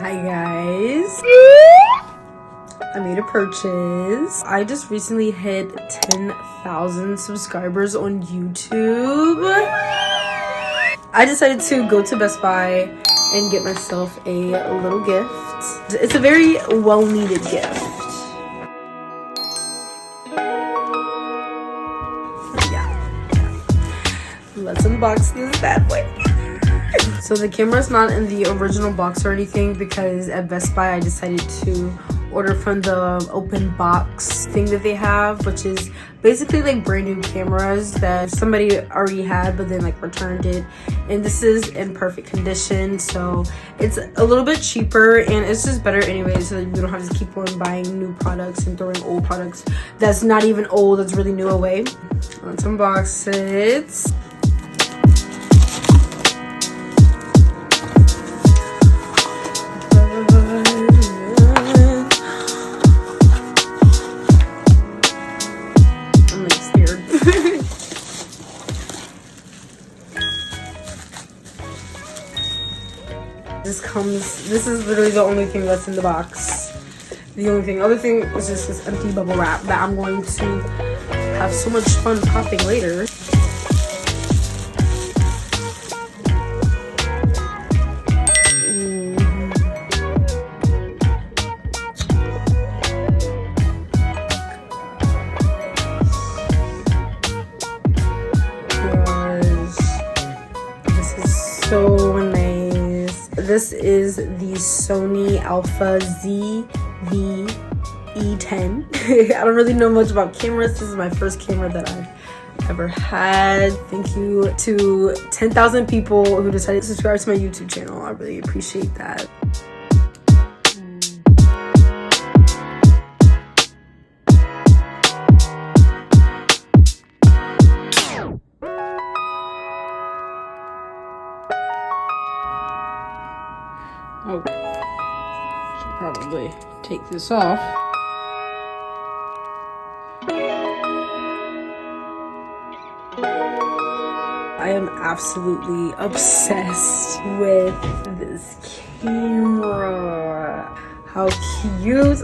Hi guys, I made a purchase. I just recently hit 10,000 subscribers on YouTube. I decided to go to Best Buy and get myself a little gift. It's a very well-needed gift. Let's unbox this bad boy. So the camera's not in the original box or anything because at Best Buy I decided to order from the open box thing that they have, which is basically like brand new cameras that somebody already had but then like returned it, and this is in perfect condition, so it's a little bit cheaper and it's just better anyway, so that you don't have to keep on buying new products and throwing old products that's not even old, that's really new away. Let's unbox it. This is literally the only thing that's in the box. The only thing. Other thing is just this empty bubble wrap that I'm going to have so much fun popping later. This is so nice. This is the Sony Alpha ZV-E10. I don't really know much about cameras. This is my first camera that I've ever had. Thank you to 10,000 people who decided to subscribe to my YouTube channel. I really appreciate that. Oh, should probably take this off. I am absolutely obsessed with this camera. How cute.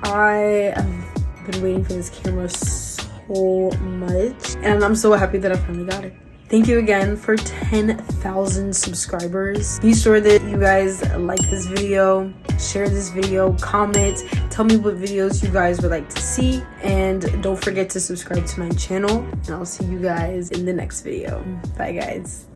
I have been waiting for this camera so much, and I'm so happy that I finally got it. Thank you again for 10,000 subscribers. Be sure that you guys like this video, share this video, comment, tell me what videos you guys would like to see, and don't forget to subscribe to my channel, and I'll see you guys in the next video. Bye guys.